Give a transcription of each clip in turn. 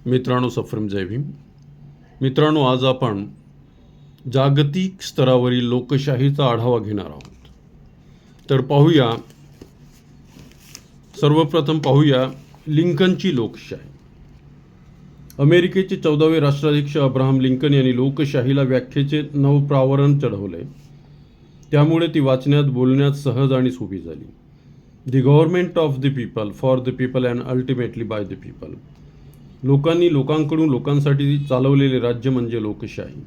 मित्रांनो, सफ्रम जय भीम. मित्रांनो, आज आपण जागतिक स्तरावरील लोकशाहीचा आढावा घेणार आहोत. तर सर्वप्रथम पाहूया लिंकनची लोकशाही. अमेरिकेचे 14वे राष्ट्राध्यक्ष अब्राहम लिंकन यांनी लोकशाहीला व्याख्येचे नवप्रावरण चढवले. त्यामुळे ती वाचण्यात बोलण्यात सहज आणि सोपी झाली. The government of the people, for the people and ultimately by the people. लोकांनी लोकांकडून लोकांसाठी चालवलेले राज्य म्हणजे लोकशाही.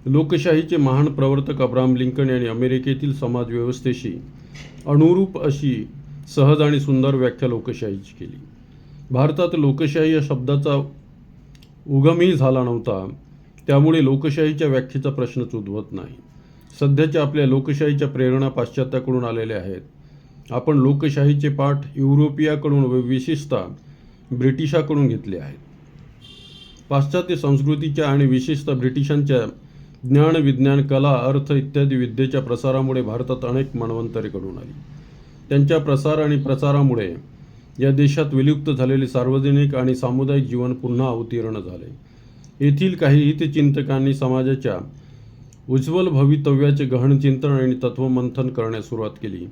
लोकशाहीचे महान प्रवर्तक अब्राहम लिंकन यांनी अमेरिकेतील समाजव्यवस्थेशी अनुरूप अशी सहज आणि सुंदर व्याख्या लोकशाहीची केली. भारतात लोकशाही या शब्दाचा उगमही झाला नव्हता, त्यामुळे लोकशाहीच्या व्याख्येचा प्रश्नच उद्भवत नाही. सध्याच्या आपल्या लोकशाहीच्या प्रेरणा पाश्चात्याकडून आलेल्या आहेत. आपण लोकशाहीचे पाठ युरोपियाकडून व विशेषतः ब्रिटिशाकडून घेतले आहेत. पाश्चात्य संस्कृतीच्या आणि विशेषतः ब्रिटिशांच्या ज्ञान, विज्ञान, कला, अर्थ इत्यादी विद्येच्या प्रसारामुळे भारतात अनेक मन्वंतरे घडून आली. त्यांच्या प्रसार आणि प्रचारामुळे या देशात विलुप्त झालेले सार्वजनिक आणि सामुदायिक जीवन पुन्हा अवतीर्ण झाले. येथील काही हितचिंतकांनी समाजाच्या उज्ज्वल भवितव्याचे गहन चिंतन आणि तत्वमंथन करण्यास सुरुवात केली.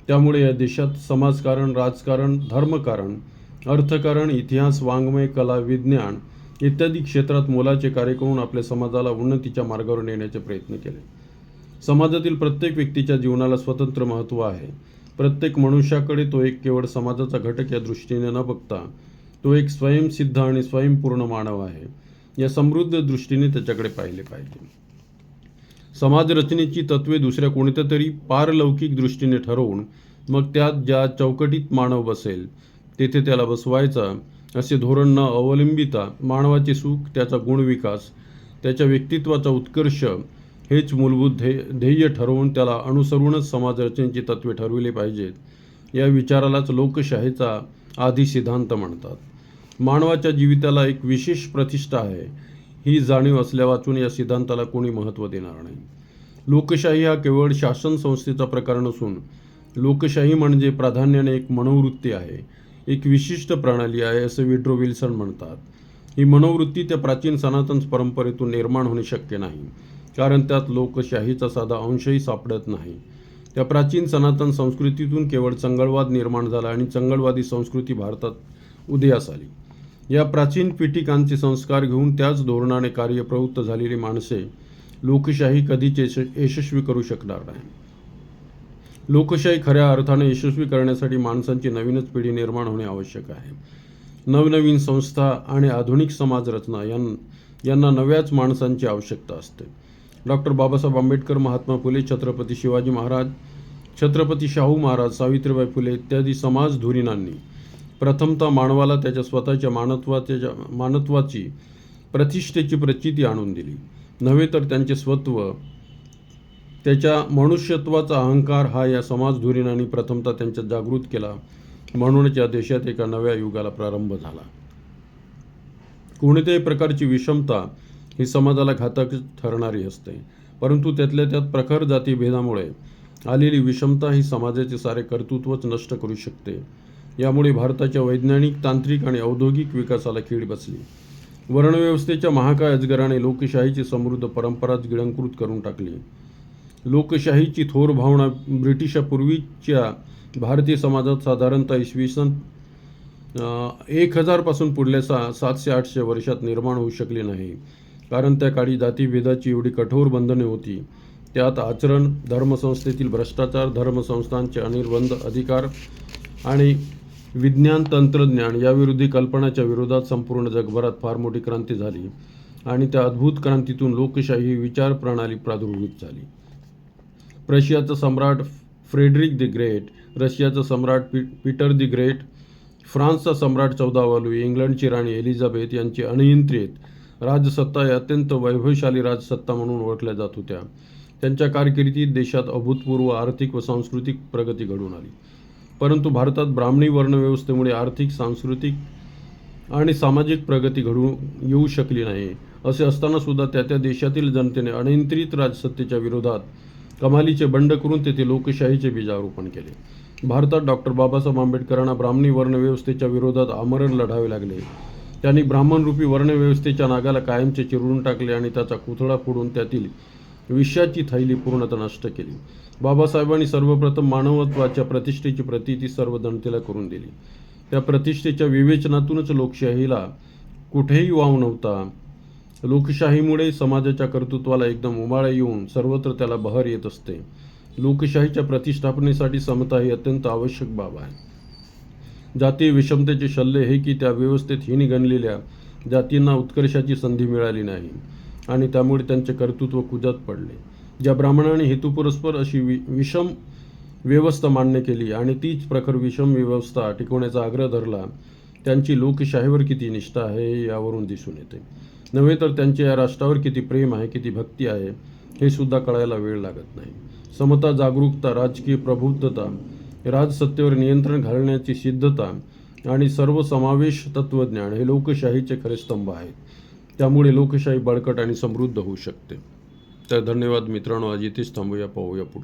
त्यामुळे या देशात समाजकारण, राजकारण, धर्मकारण, अर्थकारण, इतिहास, वाङ्मय, कला, विज्ञान इत्यादी क्षेत्रात मोलाचे कार्य करून आपल्या समाजाला उन्नतीच्या मार्गावर नेण्याचे प्रयत्न केले. समाजातील प्रत्येक व्यक्तीच्या जीवनाला स्वतंत्र महत्त्व आहे. प्रत्येक मनुष्याकडे तो एक केवळ समाजाचा घटक या दृष्टीने न बघता तो एक स्वयंसिद्ध आणि स्वयंपूर्ण मानव आहे, या समृद्ध दृष्टीने त्याच्याकडे पाहिले पाहिजे. समाजरचनेची तत्त्वे दुसऱ्या कोणत्या तरी पारलौकिक दृष्टीने ठरवून मग त्यात ज्या चौकटीत मानव बसेल तेथे त्याला बसवायचा असे धोरण न अवलंबिता मानवाचे सुख, त्याचा गुणविकास, त्याच्या व्यक्तित्वाचा उत्कर्ष हेच मूलभूत ध्येय ठरवून त्याला अनुसरूनच समाजरचनेची तत्त्वे ठरविली पाहिजेत. या विचारालाच लोकशाहीचा आदी सिद्धांत म्हणतात. मानवाच्या जीविताला एक विशेष प्रतिष्ठा आहे, ही जाणीव असल्यावाचून या सिद्धांताला कोणी महत्त्व देणार नाही. लोकशाही हा केवळ शासन संस्थेचा प्रकार नसून लोकशाही म्हणजे प्राधान्याने एक मनोवृत्ती आहे, एक विशिष्ट प्रणाली आहे, असं विड्रो विल्सन म्हणतात. ही मनोवृत्ती त्या प्राचीन सनातन परंपरेतून निर्माण होणे शक्य नाही, कारण त्यात लोकशाहीचा साधा अंशही सापडत नाही. त्या प्राचीन सनातन संस्कृतीतून केवळ चंगळवाद निर्माण झाला आणि चंगळवादी संस्कृती भारतात उदयास आली. या प्राचीन पीठिकांचे संस्कार घेऊन त्याच धोरणाने कार्यप्रवृत्त झालेली माणसे लोकशाही कधीच यशस्वी करू शकणार नाही. लोकशाही खऱ्या अर्थाने यशस्वी करण्यासाठी माणसांची नवीनच पिढी निर्माण होणे आवश्यक आहे. नवनवीन संस्था आणि आधुनिक समाजरचना यांना नव्याच माणसांची आवश्यकता असते. डॉक्टर बाबासाहेब आंबेडकर, महात्मा फुले, छत्रपती शिवाजी महाराज, छत्रपती शाहू महाराज, सावित्रीबाई फुले इत्यादी समाजधुरीणांनी प्रथमतः मानवाला त्याच्या स्वतःच्या मानत्वाची, प्रतिष्ठेची प्रचिती आणून दिली. नव्हे तर त्यांचे स्वत्व, त्याच्या मनुष्यत्वाचा अहंकार हा या समाजधुरीणांनी प्रथमतः त्यांच्यात जागृत केला. म्हणूनच या देशात एका नव्या युगाला प्रारंभ झाला. कोणत्याही प्रकारची विषमता ही समाजाला घातक ठरणारी असते, परंतु त्यातल्या त्यात प्रखर जातीभेदामुळे आलेली विषमता ही समाजाचे सारे कर्तृत्वच नष्ट करू शकते. यामुळे भारताच्या वैज्ञानिक, तांत्रिक आणि औद्योगिक विकासाला कीड बसली. वर्णव्यवस्थेच्या महाकाय अजगराने लोकशाहीची समृद्ध परंपराच गिळंकृत करून टाकली. लोकशाहीची थोर भावना ब्रिटिशापूर्वीच्या भारतीय समाजात साधारणतः इसवी सन 1000 पासून पुढल्या 700-800 वर्षात निर्माण होऊ शकली नाही, कारण त्या काळी जातीभेदाची एवढी कठोर बंधने होती. त्यात आचरण, धर्मसंस्थेतील भ्रष्टाचार, धर्मसंस्थांचे अनिर्बंध अधिकार आणि विज्ञान, तंत्रज्ञान याविरोधी कल्पनाच्या विरोधात संपूर्ण जगभरात फार मोठी क्रांती झाली आणि त्या अद्भुत क्रांतीतून लोकशाही ही विचार प्रणाली प्रादुर्भूत झाली. प्रशियाचा सम्राट फ्रेडरिक द ग्रेट, रशियाचा सम्राट पीटर द ग्रेट, फ्रान्सचा सम्राट 14वा लुई, इंग्लंडची राणी एलिझाबेथ यांची अनियंत्रित राजसत्ता या अत्यंत वैभवशाली राजसत्ता म्हणून ओळखल्या जात होत्या. त्यांच्या कारकिर्दीत देशात अभूतपूर्व आर्थिक व सांस्कृतिक प्रगती घडून आली. परंतु भारतात ब्राह्मणी वर्णव्यवस्थेमुळे आर्थिक, सांस्कृतिक आणि सामाजिक प्रगती घडून येऊ शकली नाही. असे असताना सुद्धा त्या देशातील जनतेने अनियंत्रित राजसत्तेच्या विरोधात कमालीचे बंड करून तेथे लोकशाहीचे बीजारोपण केले. भारतात डॉक्टर बाबासाहेब आंबेडकरांना ब्राह्मणी वर्णव्यवस्थेच्या विरोधात आमरण लढावे लागले. त्यांनी ब्राह्मणरूपी वर्णव्यवस्थेच्या नागाला कायमचे चिरून टाकले आणि त्याचा पुतळा फोडून त्यातील विषाची थैली पूर्णतः नष्ट केली. बाबासाहेबांनी सर्वप्रथम मानवत्वाच्या प्रतिष्ठेची प्रतीती सर्व जनतेला करून दिली. त्या प्रतिष्ठेच्या विवेचनातूनच लोकशाहीला कुठेही वाव नव्हता. लोकशाहीमुळे समाजाच्या कर्तृत्वाला एकदम उमाळा येऊन सर्वत्र त्याला बहर येत असते. लोकशाहीच्या प्रतिष्ठापनेसाठी समता ही अत्यंत आवश्यक बाब आहे. जातीय विषमतेचे शल्य हे की त्या व्यवस्थेत हीन गणलेल्या जातींना उत्कर्षाची संधी मिळाली नाही आणि त्यामुळे त्यांचे कर्तृत्व कुजात पडले. ज्या ब्राह्मणांनी हेतुपुरस्पर अशी विषम व्यवस्था मान्य केली आणि तीच प्रखर विषम व्यवस्था टिकवण्याचा आग्रह धरला, त्यांची लोकशाहीवर किती निष्ठा आहे हे यावरून दिसून येते. नव्हे तर त्यांचे या राष्ट्रावर किती प्रेम आहे, किती भक्ती आहे हे सुद्धा कळायला वेळ लागत नाही. समता, जागरूकता, राजकीय प्रबुद्धता, राजसत्तेवर नियंत्रण घालण्याची सिद्धता आणि सर्वसमावेश तत्त्वज्ञान हे लोकशाहीचे खरे स्तंभ आहेत. त्यामुळे लोकशाही बळकट आणि समृद्ध होऊ शकते. तर धन्यवाद मित्रांनो, आज इथेच थांबूया, पाहूया पुढे.